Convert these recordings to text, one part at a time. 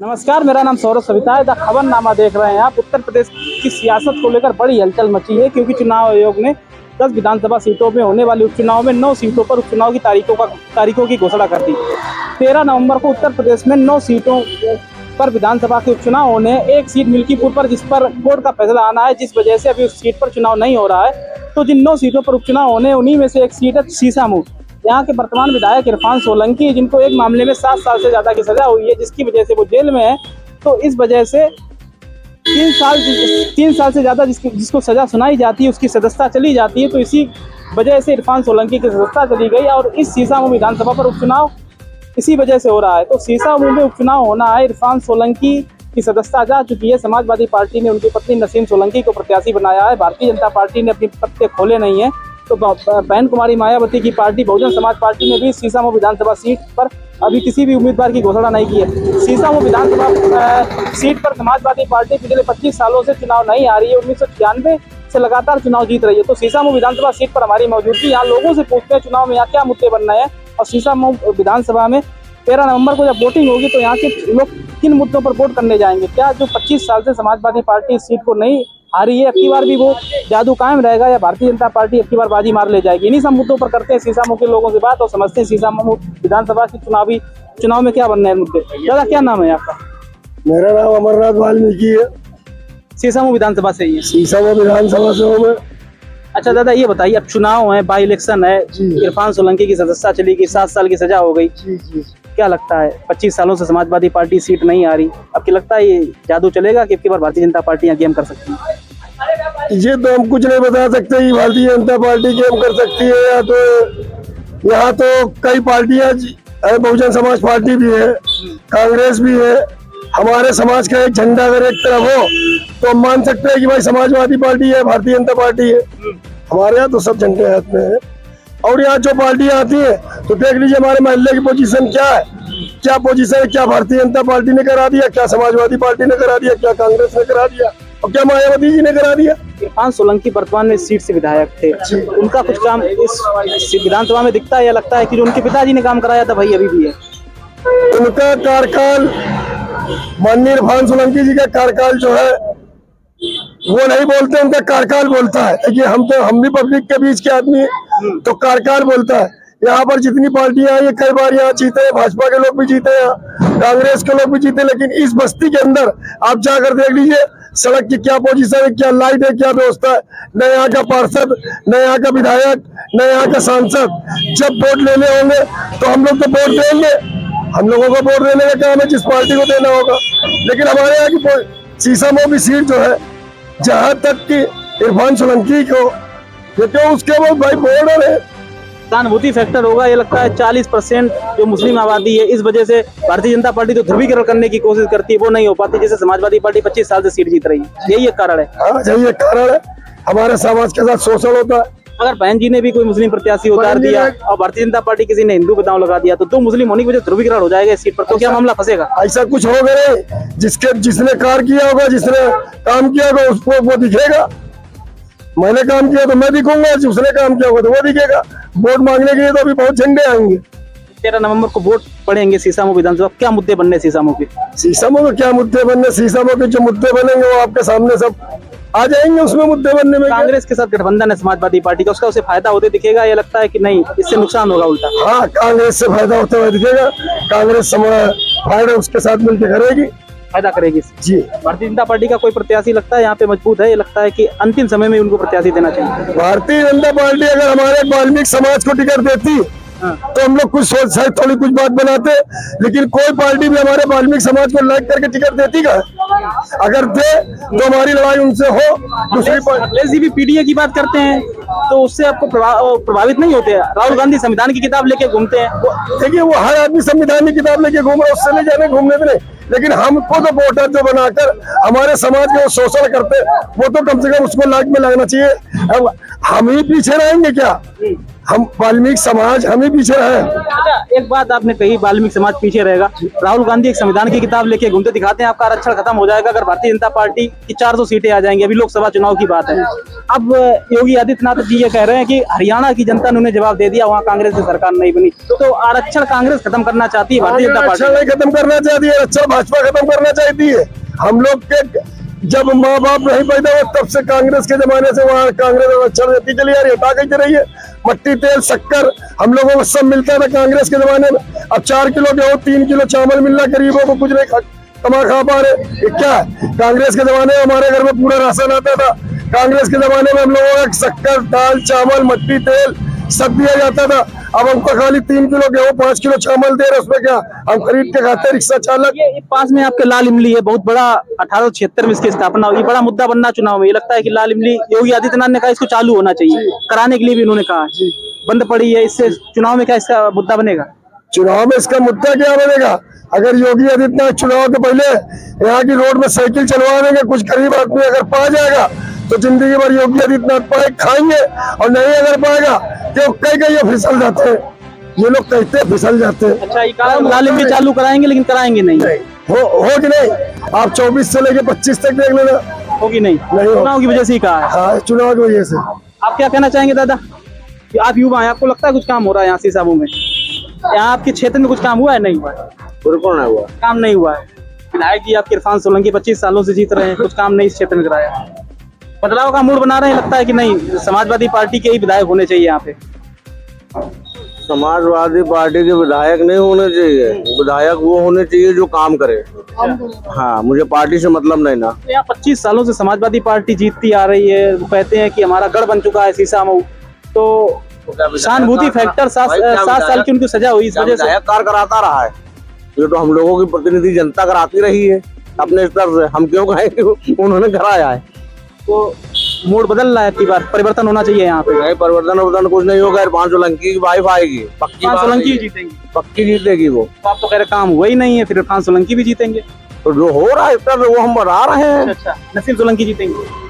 नमस्कार, मेरा नाम सौरभ सविता है। द खबरनामा देख रहे हैं आप। उत्तर प्रदेश की सियासत को लेकर बड़ी हलचल मची है क्योंकि चुनाव आयोग ने 10 विधानसभा सीटों में होने वाले उपचुनाव में 9 सीटों पर उपचुनाव की तारीखों की घोषणा कर दी। 13 नवंबर को उत्तर प्रदेश में 9 सीटों पर विधानसभा के उपचुनाव होने, एक सीट मिल्कीपुर पर जिस पर कोर्ट का फैसला आना है, जिस वजह से अभी उस सीट पर चुनाव नहीं हो रहा है। तो जिन 9 सीटों पर उपचुनाव होने, उन्हीं में से एक सीट है सीसामऊ। यहाँ के वर्तमान विधायक इरफान सोलंकी, जिनको एक मामले में 7 साल से ज्यादा की सजा हुई है, जिसकी वजह से वो जेल में है। तो इस वजह से 3 साल से ज्यादा जिसको सजा सुनाई जाती है, उसकी सदस्यता चली जाती है। तो इसी वजह से इरफान सोलंकी की सदस्यता चली गई और इस सीसामऊ विधानसभा पर उपचुनाव इसी वजह से हो रहा है। तो सीसामऊ में उपचुनाव होना है। इरफान सोलंकी की सदस्यता जा चुकी है। समाजवादी पार्टी ने उनकी पत्नी नसीम सोलंकी को प्रत्याशी बनाया है। भारतीय जनता पार्टी ने अपने पत्ते खोले नहीं है। तो बहन कुमारी मायावती की पार्टी बहुजन समाज पार्टी ने भी सीसामऊ विधानसभा सीट पर अभी किसी भी उम्मीदवार की घोषणा नहीं की है। सीसामऊ विधानसभा सीट पर समाजवादी पार्टी पिछले 25 सालों से चुनाव नहीं आ रही है। 1996 से लगातार चुनाव जीत रही है। तो सीसामऊ विधानसभा सीट पर हमारी मौजूदगी, यहाँ लोगों से पूछते हैं चुनाव में यहाँ क्या मुद्दे बन रहे हैं। और सीसामऊ विधानसभा में 13 नवंबर को जब वोटिंग होगी तो यहाँ के लोग किन मुद्दों पर वोट करने जाएंगे। क्या जो 25 साल से समाजवादी पार्टी इस सीट को नहीं हारी है, अब की बार भी वो जादू कायम रहेगा, या भारतीय जनता पार्टी अब की बार बाजी मार ले जाएगी। इन्हीं सब मुद्दों पर करते हैं सीसामऊ के लोगों से बात और समझते हैं सीसामऊ विधानसभा की चुनाव में क्या बनना है मुद्दे। दादा, क्या नाम है आपका? मेरा नाम अमरनाथ वाल्मीकि है। सीसामऊ विधानसभा से ही है? सीसामऊ विधानसभा से हूँ मैं। अच्छा दादा, ये बताइए, अब चुनाव है, बाई इलेक्शन है, इरफान सोलंकी की सदस्यता चली गई, 7 साल की सजा हो गई। क्या लगता है, 25 सालों से समाजवादी पार्टी सीट नहीं आ रही, अब क्या लगता है ये जादू चलेगा कि बार भारतीय जनता पार्टी यहाँ गेम कर सकती है? ये तो हम कुछ नहीं बता सकते कि भारतीय जनता पार्टी गेम कर सकती है या तो यहाँ तो कई पार्टियां, बहुजन समाज पार्टी भी है, कांग्रेस भी है। हमारे समाज का एक झंडा अगर एक तरफ हो तो हम मान सकते हैं कि भाई समाजवादी पार्टी है, भारतीय जनता पार्टी है। हमारे यहाँ तो सब झंडे हाथ में है। और यहाँ जो पार्टियां आती है तो देख लीजिए हमारे महल्ले की पोजीशन क्या है, क्या पोजीशन है, क्या भारतीय जनता पार्टी ने करा दिया, क्या समाजवादी पार्टी ने करा दिया, क्या कांग्रेस ने करा दिया और क्या मायावती जी ने करा दिया। इरफान सोलंकी वर्तमान में सीट से विधायक थे, उनका कुछ काम इस विधानसभा में दिखता है या लगता है कि जो उनके पिताजी ने काम कराया था वही अभी भी है? उनका कार्यकाल, माननीय इरफान सोलंकी जी का कार्यकाल जो है वो नहीं बोलते, उनका कार्यकाल बोलता है। देखिए हम भी पब्लिक के बीच के आदमी हैं, तो कार्यकाल बोलता है। यहाँ पर जितनी पार्टियां आई, कई बार यहाँ जीते हैं, भाजपा के लोग भी जीते हैं, कांग्रेस के लोग भी जीते, लेकिन इस बस्ती के अंदर आप जाकर देख लीजिए सड़क की क्या पोजीशन है, क्या लाइट है, क्या व्यवस्था है। न यहाँ का पार्षद, न यहाँ का विधायक, न यहाँ का सांसद। जब वोट लेने होंगे तो हम लोग तो वोट देंगे, हम लोगों को वोट देने का काम है, जिस पार्टी को देना होगा। लेकिन हमारे यहाँ की सीसामऊ की सीट जो है, जहाँ तक कि इरफान सोलंकी को क्यों उसके वो भाई बॉर्डर है, सहानुभूति फैक्टर होगा। ये लगता है 40% जो मुस्लिम आबादी है, इस वजह से भारतीय जनता पार्टी तो ध्रुवीकरण करने की कोशिश करती है, वो नहीं हो पाती। जैसे समाजवादी पार्टी 25 साल से सीट जीत रही है, यही एक कारण है। हाँ, यही एक कारण है। हमारे समाज के साथ शोषण होता है। अगर बहन जी ने भी कोई मुस्लिम प्रत्याशी उतार दिया और भारतीय जनता पार्टी किसी ने हिंदू पे दांव लगा दिया तो 2 मुस्लिम होने की वजह से ध्रुवीकरण हो जाएगा इस सीट पर, तो क्या मामला फंसेगा? ऐसा कुछ होगा नहीं। जिसने कार्य किया होगा, जिसने काम किया होगा, उसको वो दिखेगा। मैंने काम किया तो मैं दिखूंगा, उसने काम किया होगा तो वो दिखेगा। वोट मांगने के लिए तो अभी बहुत झंडे आएंगे। 13 नवंबर को वोट पड़ेंगे सीसामऊ विधानसभा, क्या मुद्दे बनने सीसामऊ के? सीसामऊ के क्या मुद्दे बनने, सीसामऊ के जो मुद्दे बनेंगे वो आपके सामने सब आ जाएंगे। उसमें मुद्दे बनने में कांग्रेस के साथ गठबंधन है समाजवादी पार्टी का, उसका उसे फायदा होते दिखेगा या लगता है कि नहीं इससे नुकसान होगा उल्टा? हाँ, कांग्रेस से फायदा होता हुआ दिखेगा। कांग्रेस फायदा उसके साथ मिलकर करेगी, फायदा करेगी जी। भारतीय जनता पार्टी का कोई प्रत्याशी लगता है यहाँ पे मजबूत है, ये लगता है कि अंतिम समय में उनको प्रत्याशी देना चाहिए? भारतीय जनता पार्टी अगर हमारे वाल्मीकि समाज को टिकट देती तो हम लोग कुछ सोच शायद थोड़ी कुछ बात बनाते, लेकिन कोई पार्टी भी हमारे वाल्मीकि समाज को लाइक करके टिकट देती का? अगर दे तो हमारी लड़ाई उनसे हो। दूसरी पार्टी भी पीडीए की बात करते हैं तो उससे आपको प्रभावित नहीं होते? राहुल गांधी संविधान की किताब लेके घूमते हैं। देखिए, वो हर आदमी संविधान की किताब लेके घूम रहा है, उससे नहीं जाने घूमने में नहीं। लेकिन हमको तो वोटर जो बनाकर हमारे समाज के वो शोषण करते, वो तो कम से कम उसको लाइक में लगना चाहिए। हम ही पीछे रहेंगे क्या? हम वाल्मीकि समाज हम ही पीछे रहे। अच्छा, एक बात आपने कही, वाल्मीकि समाज पीछे रहेगा। राहुल गांधी एक संविधान की किताब लेके घूमते दिखाते हैं आपका आरक्षण खत्म हो जाएगा अगर भारतीय जनता पार्टी की 400 सीटें आ जाएंगी। अभी लोकसभा चुनाव की बात है। अब योगी आदित्यनाथ जी ये कह रहे हैं कि हरियाणा की जनता ने उन्हें जवाब दे दिया, वहाँ कांग्रेस की सरकार नहीं बनी, तो आरक्षण कांग्रेस खत्म करना चाहती है, भारतीय जनता पार्टी आरक्षण नहीं खत्म करना चाहती है, आरक्षण भाजपा खत्म करना चाहती है। हम लोग के जब माँ बाप नहीं पैदा हुए तब से कांग्रेस के जमाने से वहाँ कांग्रेस आरक्षण देती चली आ रही है, हटा के रही है। मट्टी, तेल, शक्कर हम लोगों को सब मिलता था कांग्रेस के जमाने में। अब 4 किलो गेहूं 3 किलो चावल मिल रहा, गरीबों को कुछ नहीं खा पा रहे। ये क्या है? कांग्रेस के जमाने में हमारे घर में पूरा राशन आता था। कांग्रेस के जमाने में हम लोगों को शक्कर, दाल, चावल, मट्टी, तेल सब दिया जाता था। अब हमको खाली 3 किलो गेहूं 5 किलो चावल दे रहे, उसमें क्या हम खरीद के खाते? रिक्शा चालक। ये पास में आपके लाल इमली है, बहुत बड़ा 1876 में इसकी स्थापना हुई, बड़ा मुद्दा बनना चुनाव में। ये लगता है कि लाल इमली, योगी आदित्यनाथ ने कहा इसको चालू होना चाहिए, कराने के लिए भी उन्होंने कहा बंद पड़ी है, इससे चुनाव में क्या इसका मुद्दा बनेगा? चुनाव में इसका मुद्दा क्या बनेगा? अगर योगी आदित्यनाथ चुनाव के पहले यहाँ की रोड में साइकिल चलवा देंगे, कुछ गरीब आदमी अगर पा जाएगा तो जिंदगी भर योगी आदित्यनाथ पाए खाएंगे, और नहीं अगर पाएगा तो कई फिसल जाते हैं। ये लोग कहते हैं फिसल जाते हैं। अच्छा, ये लाल इमली चालू कराएंगे लेकिन कराएंगे नहीं। हो कि नहीं? आप 24 से लेके 25 तक देख लेना, होगी नहीं। चुनाव की वजह से ही कहा है। हाँ, चुनाव की वजह से। आप क्या कहना चाहेंगे दादा? आप युवा हैं, आपको लगता है कुछ काम हो रहा है यहाँ सीसाबू में? यहाँ आपके क्षेत्र में कुछ काम हुआ है? नहीं हुआ है, बिल्कुल नहीं हुआ, काम नहीं हुआ है। विधायक जी आपके इरफान सोलंकी 25 सालों से जीत रहे हैं, कुछ काम नहीं इस क्षेत्र में कराया। बदलाव का मूड बना रहे हैं, लगता है कि नहीं समाजवादी पार्टी के ही विधायक होने चाहिए यहाँ पे? समाजवादी पार्टी के विधायक नहीं होने चाहिए, विधायक वो होने चाहिए जो काम करे। हाँ, मुझे पार्टी से मतलब नहीं ना। यहाँ 25 सालों से समाजवादी पार्टी जीतती आ रही है, वो कहते हैं कि हमारा गढ़ बन चुका है सीसामऊ, तो सहानुभूति फैक्टर 7 साल की उनकी सजा हुई इस वजह से। विधायक कार्य कराता रहा है, ये तो हम लोगों की प्रतिनिधि जनता कराती रही है अपने स्तर से, हम क्यों कहें कि उन्होंने कराया है। तो मूड बदल रहा है, बार परिवर्तन होना चाहिए यहाँ पे। नहीं, परिवर्तन कुछ नहीं होगा। इरफान सोलंकी की वाइफ आएगी, पक्की सोलंकी जीतेंगी, पक्की जीतेगी वो। तो आप तो कह रहे काम हुआ ही नहीं है, फिर इरफान सोलंकी भी जीतेंगे? तो जो हो रहा है स्तर वो हम बढ़ा रहे हैं। अच्छा, नसीम सोलंकी जीतेंगे?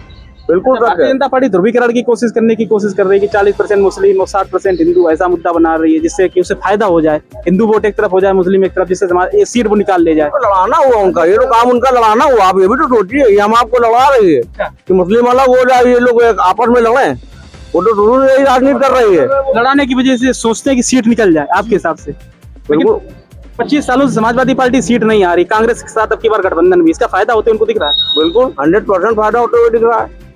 बिल्कुल। भारतीय जनता पार्टी ध्रुवीकरण की कोशिश करने की कोशिश कर रही है कि 40% मुस्लिम और 60% हिंदू, ऐसा मुद्दा बना रही है जिससे कि उसे फायदा हो जाए, हिंदू वोट एक तरफ हो जाए, मुस्लिम एक तरफ, जिससे ये सीट वो निकाल ले जाए। तो लड़ाना हुआ उनका, ये तो काम उनका लड़ाना हुआ। आप ये भी तो सोचिए, ये हम आपको लड़ा रही है कि मुस्लिम अलग हो जाए, ये लोग आपस में लड़े। वो तो शुरू से यही राजनीति कर रही है, लड़ाने की वजह से सोचते हैं कि सीट निकल जाए आपके हिसाब से। बिल्कुल। 25 सालों से समाजवादी पार्टी सीट नहीं आ रही, कांग्रेस के साथ अब की बार गठबंधन भी, इसका फायदा होते उनको दिख रहा है? बिल्कुल 100% फायदा होते हुए दिख रहा है।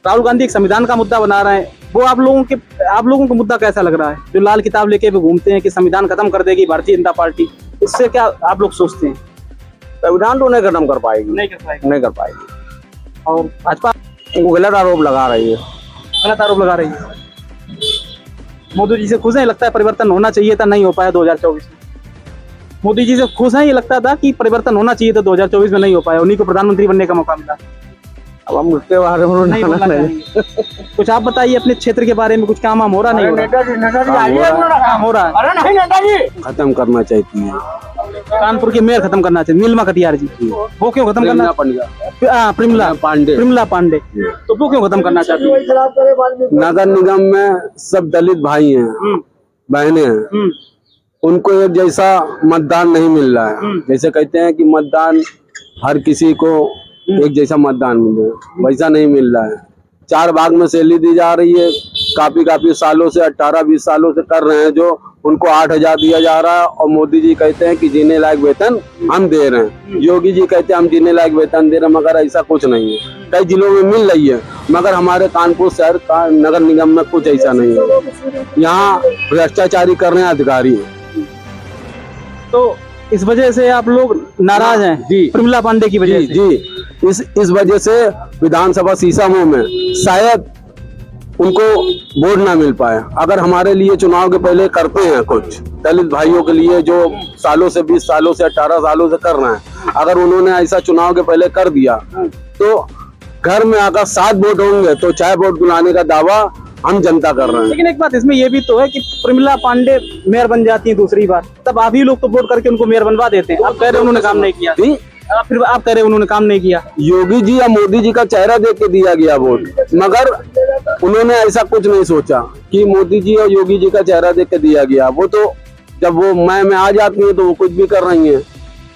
राहुल गांधी एक संविधान का मुद्दा बना रहे हैं, वो आप लोगों को मुद्दा कैसा लग रहा है? जो लाल किताब लेके वो घूमते हैं कि संविधान खत्म कर देगी भारतीय जनता पार्टी, इससे क्या आप लोग सोचते हैं? संविधान तो नहीं खत्म कर पाएगी, नहीं कर पाएगी। और भाजपा उनको गलत आरोप लगा रही है, गलत आरोप लगा रही है। मोदी जी से खुश हैं? लगता है परिवर्तन होना चाहिए था, नहीं हो पाया 2024 में। मोदी जी से खुश हैं? ये लगता था कि परिवर्तन होना चाहिए था, 2024 में नहीं हो पाया, उन्हीं को प्रधानमंत्री बनने का मौका मिला। अब हम उसके बारे में नहीं बोलना। कुछ आप बताइए अपने क्षेत्र के बारे में, कुछ काम हो रहा? नहीं हो रहा है? खत्म करना चाहती है कानपुर के मेयर खत्म करना चाहिए, नीलिमा कटियार जी। वो क्यों खत्म करना? प्रिमला पांडे, तो वो क्यों खत्म करना चाहती है? नगर निगम में सब दलित भाई हैं, बहनें हैं, उनको एक जैसा मतदान नहीं मिल रहा है। जैसे कहते हैं कि मतदान हर किसी को एक जैसा मतदान मिले, वैसा नहीं मिल रहा है। 4 भाग में सैलरी दी जा रही है, काफी सालों से 18-20 सालों से कर रहे हैं, जो उनको 8,000 दिया जा रहा है। और मोदी जी कहते हैं कि जीने लायक वेतन हम दे रहे हैं, योगी जी कहते हैं हम जीने लायक वेतन दे रहे हैं, मगर ऐसा कुछ नहीं है। कई जिलों में मिल रही है, मगर हमारे कानपुर शहर का नगर निगम में कुछ ऐसा नहीं है। यहाँ भ्रष्टाचारी कर रहे हैं अधिकारी। तो इस वजह से आप लोग नाराज हैं जी, प्रिमला पांडे की वजह से? जी, इस वजह से विधानसभा सीसामऊ में शायद उनको वोट ना मिल पाए। अगर हमारे लिए चुनाव के पहले करते हैं कुछ दलित भाइयों के लिए, जो सालों से 20 सालों से 18 सालों से कर रहे हैं, अगर उन्होंने ऐसा चुनाव के पहले कर दिया तो घर में अगर 7 वोट होंगे तो 4 वोट दिलाने का दावा हम जनता कर रहे हैं। लेकिन एक बात इसमें ये भी तो है कि प्रिमला पांडे मेयर बन जाती है दूसरी बार, तब आप ही लोग तो वोट करके उनको मेयर बनवा देते हैं। आप कह रहे हैं उन्होंने काम नहीं किया। फिर आप कह रहे उन्होंने काम नहीं किया। योगी जी या मोदी जी का चेहरा देख के दिया गया वोट, मगर उन्होंने ऐसा कुछ नहीं सोचा कि मोदी जी और योगी जी का चेहरा देख के दिया गया। वो तो जब वो मैं आ जाती है तो वो कुछ भी कर रही है।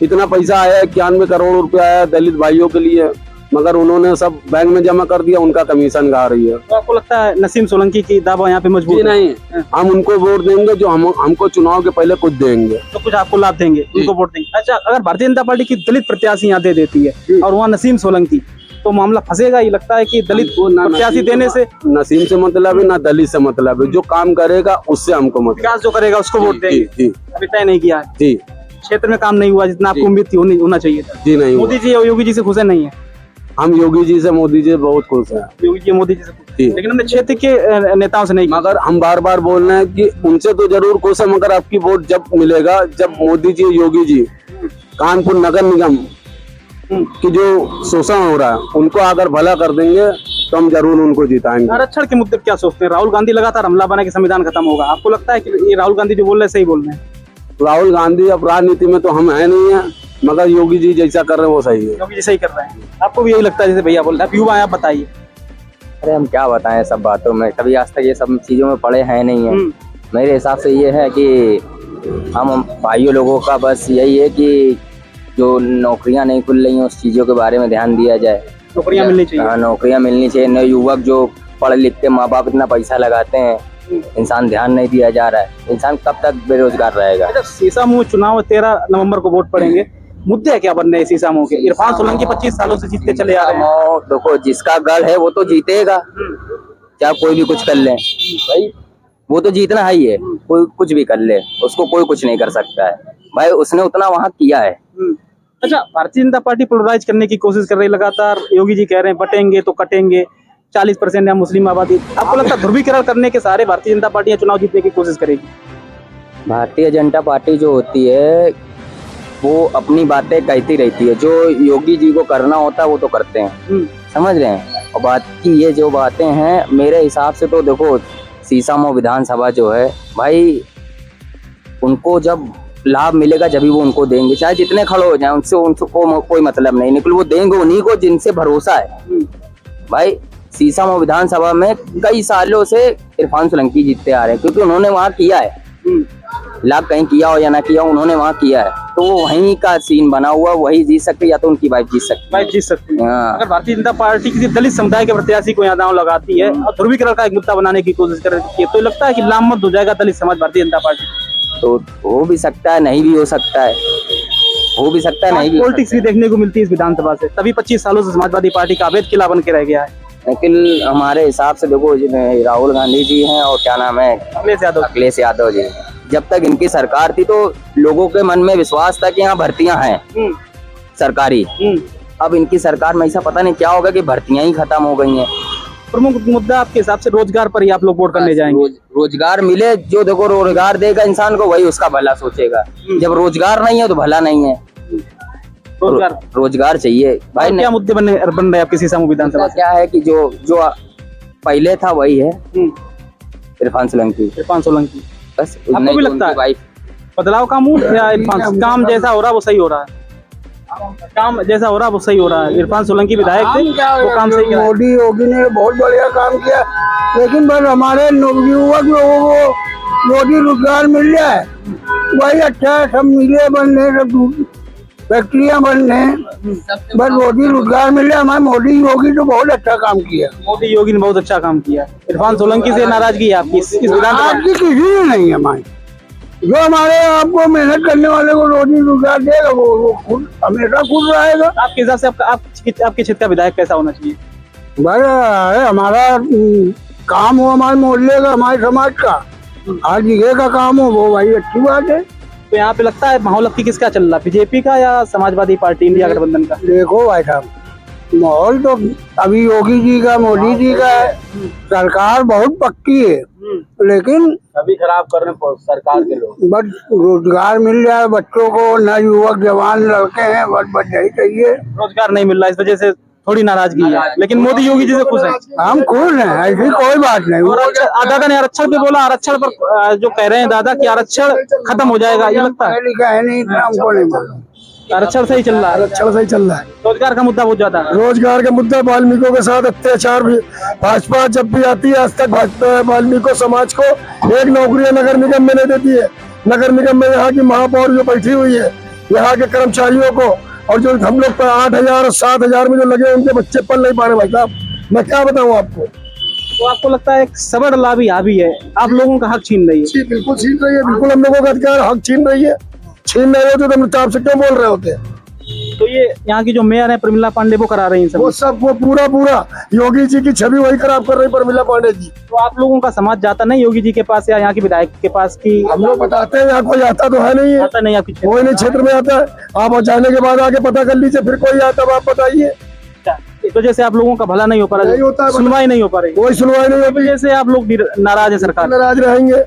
इतना पैसा आया 91 करोड़ रुपया आया दलित भाइयों के लिए, मगर उन्होंने सब बैंक में जमा कर दिया, उनका कमीशन गा रही है। तो आपको लगता है नसीम सोलंकी की दावा यहाँ पे मजबूत है? नहीं, हम उनको वोट देंगे जो हमको चुनाव के पहले कुछ देंगे, तो कुछ आपको लाभ देंगे, उनको वोट देंगे। अच्छा, अगर भारतीय जनता पार्टी की दलित प्रत्याशी यहाँ दे देती है और वहाँ नसीम सोलंकी, तो मामला फंसेगा। ये लगता है कि दलित प्रत्याशी देने से नसीम से मतलब है ना दलित से मतलब है। जो काम करेगा उससे हमको मतलब, विकास जो करेगा उसको वोट देंगे। अभी तय नहीं किया है जी, क्षेत्र में काम नहीं हुआ जितना आपको उम्मीद थी होना चाहिए था जी। नहीं, मोदी जी और योगी जी से खुश नहीं है? हम योगी जी से मोदी जी बहुत खुश हैं। योगी जी मोदी जी से खुश, लेकिन हमने क्षेत्र के नेताओं से नहीं। मगर हम बार बार बोल रहे हैं कि उनसे तो जरूर खुश है, मगर आपकी वोट जब मिलेगा जब मोदी जी योगी जी कानपुर नगर निगम की जो शोषण हो रहा है उनको अगर भला कर देंगे तो हम जरूर उनको जिताएंगे। आरक्षण के मुद्दे क्या सोचते हैं? राहुल गांधी लगातार हमला बना के संविधान खत्म होगा। आपको लगता है कि ये राहुल गांधी जो बोल रहे हैं सही बोल रहे हैं? राहुल गांधी अब राजनीति में तो हम है नहीं है, मगर योगी जी जैसा कर रहे हैं वो सही है। योगी जी सही कर रहे हैं। आपको भी यही लगता है जैसे भैया बोल रहे हैं? आप युवा हैं, आप बताइए। अरे हम क्या बताएं सब बातों में, कभी आज तक ये सब चीजों में पड़े हैं नहीं है। मेरे हिसाब से ये है कि हम भाइयों लोगों का बस यही है कि जो नौकरियां नहीं खुल रही हैं उस चीजों के बारे में ध्यान दिया जाए। नौकरियां मिलनी चाहिए। हाँ, नौकरियां मिलनी चाहिए। नए युवक जो पढ़ लिख के माँ बाप इतना पैसा लगाते हैं, इंसान ध्यान नहीं दिया जा रहा है। इंसान कब तक बेरोजगार रहेगा? जब सीसामऊ चुनाव 13 नवंबर को वोट पड़ेंगे, मुद्दे क्या बनने हैं सीसामऊ के? इरफान सोलंकी 25 सालों से जीतते चले आ रहे हैं। देखो, जिसका गढ़ है वो तो जीतेगा, चाहे कोई भी कुछ कर ले भाई, वो तो जीतना ही है। कोई कुछ भी कर ले, उसको कोई कुछ नहीं कर सकता है भाई, उसने उतना वहाँ किया है। अच्छा, भारतीय जनता पार्टी पोलराइज करने की कोशिश कर रही है लगातार। योगी जी कह रहे हैं बटेंगे तो कटेंगे, 40% या मुस्लिम आबादी। आपको लगता है ध्रुवीकरण करने के सहारे भारतीय जनता पार्टी चुनाव जीतने की कोशिश करेगी? भारतीय जनता पार्टी जो होती है वो अपनी बातें कहती रहती है, जो योगी जी को करना होता है वो तो करते हैं, समझ रहे हैं। और बात की ये जो बातें हैं, मेरे हिसाब से तो देखो सीसामऊ विधानसभा जो है भाई, उनको जब लाभ मिलेगा जब भी वो उनको देंगे, चाहे जितने खड़े हो जाए उनसे उनको कोई मतलब नहीं, निकल वो देंगे उन्हीं को जिनसे भरोसा है। भाई सीसामऊ विधानसभा में कई सालों से इरफान सोलंकी जीतते आ रहे हैं, क्योंकि उन्होंने वहाँ किया है। लाभ कहीं किया हो या ना किया, उन्होंने वहाँ किया है, तो वो वहीं का सीन बना हुआ, वही जीत सकते या तो उनकी वाइफ जीत सकती है। अगर भारतीय जनता पार्टी किसी दलित समुदाय के प्रत्याशी को यहाँ दांव लगाती है और ध्रुवीकरण का एक मुद्दा बनाने की कोशिश कर रही है, तो लगता है कि लामबंद हो जाएगा दलित समाज भारतीय जनता पार्टी? तो हो भी सकता है, नहीं भी हो सकता है, हो भी सकता है, नहीं भी। पॉलिटिक्स भी देखने को मिलती है इस विधानसभा से, तभी 25 सालों से समाजवादी पार्टी का अवैध किला बन के रह गया है। लेकिन हमारे हिसाब से देखो, राहुल गांधी जी हैं और क्या नाम है, अखिलेश यादव जी, जब तक इनकी सरकार थी तो लोगों के मन में विश्वास था कि यहाँ भर्तियां हैं सरकारी। अब इनकी सरकार में ऐसा पता नहीं क्या होगा कि भर्तियां ही खत्म हो गई हैं। प्रमुख मुद्दा आपके हिसाब से रोजगार पर ही आप लोग वोट करने जाएंगे? रोजगार मिले, जो देखो रोजगार देगा इंसान को वही उसका भला सोचेगा। जब रोजगार नहीं है तो भला नहीं है। रोजगार चाहिए भाई। क्या मुद्दे बन रहे हैं आपके सीसामऊ विधानसभा? क्या है कि जो पहले था वही है, इरफान सोलंकी। बस आपको भी लगता है बदलाव का मूड या इरफान काम जैसा हो रहा है वो सही हो रहा है? काम जैसा हो रहा है वो सही हो रहा है। इरफान सोलंकी विधायक थे, वो काम सही किया। मोदी योगी ने बहुत बढ़िया काम किया, लेकिन बस हमारे युवक लोगों को रोजी रोजगार मिल जाए वही अच्छा है। सब मिले बन रहे, सब फैक्ट्रियां बन रहे, बस रोजी रोजगार मिल जाए। हमारे मोदी योगी तो बहुत अच्छा काम किया। मोदी योगी ने बहुत अच्छा काम किया। इरफान सोलंकी से नाराजगी है आपकी इस विधानसभा? किसी ने नहीं है हमारी। जो हमारे आपको मेहनत करने वाले को रोजी रोजगार देगा वो खुद हमेशा खुश रहेगा। आपके हिसाब से आपके क्षेत्र का विधायक कैसा होना चाहिए? भाई हमारा काम हो, हमारे मोहल्ले का, हमारे समाज का, हर जगह का काम हो, वो भाई अच्छी बात है। तो यहाँ पे लगता है माहौल आपकी किसका चल रहा है, बीजेपी का या समाजवादी पार्टी इंडिया गठबंधन का? देखो भाई साहब, माहौल तो अभी योगी जी का, मोदी जी का है। सरकार बहुत पक्की है, लेकिन अभी खराब कर रहे हैं सरकार के लोग। बस रोजगार मिल जाए बच्चों को, न युवक जवान लड़के हैं, बस यही चाहिए। रोजगार नहीं मिल रहा, इस वजह से थोड़ी नाराजगी है, लेकिन मोदी योगी जी से खुश है। हम खुश हैं, ऐसी कोई बात नहीं। दादा ने आरक्षण पे बोला, आरक्षण पर जो कह रहे हैं दादा कि आरक्षण खत्म हो जाएगा, ये लगता है? लिखा है नहीं, इतना हमको नहीं मालूम। आरक्षण सही चल रहा है, आरक्षण सही चल रहा है। रोजगार का मुद्दा बहुत ज्यादा है। रोजगार का मुद्दा, वाल्मीकियों के साथ अत्याचार भी, भाजपा जब भी आती है आज तक भाजपा वाल्मीकि समाज को एक नौकरी नगर निगम में नहीं देती है। नगर निगम में यहाँ की महापौर जो बैठी हुई है, यहाँ के कर्मचारियों को, और जो हम लोग 8,000 और 7,000 में जो लगे उनके बच्चे पल नहीं पा रहे। भाई साहब मैं क्या बताऊँ आपको। तो आपको लगता है एक सबड़ लाभी हावी है, आप लोगों का हक छीन रही है? जी बिल्कुल छीन रही है, बिल्कुल हम लोगों का अधिकार हक छीन रही है। छीन नहीं होते तो हम आपसे क्यों बोल रहे होते हैं। तो ये यहाँ की जो मेयर है प्रमिला पांडे वो करा रही है सब? वो पूरा योगी जी की छवि वही खराब कर रही प्रमिला पांडे जी। तो आप लोगों का समाज जाता नहीं योगी जी के पास या यहाँ के विधायक के पास की? हम लोग बताते हैं, यहाँ कोई आता तो है नहीं है, आता नहीं आपकी क्षेत्र? कोई नहीं क्षेत्र में आता है। आप जाने के बाद आके पता कर लीजिए, फिर कोई आता तो आप बताइए। इस वजह से आप लोगों का भला नहीं हो पा रहा, नहीं होता है, सुनवाई नहीं हो पा रही, कोई सुनवाई नहीं इस होती, वजह से आप लोग नाराज है सरकार? नाराज रहेंगे।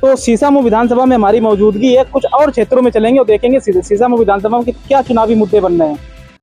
तो सीसामऊ विधानसभा में हमारी मौजूदगी है, कुछ और क्षेत्रों में चलेंगे और देखेंगे सीसामऊ विधानसभा में क्या चुनावी मुद्दे बन रहे हैं।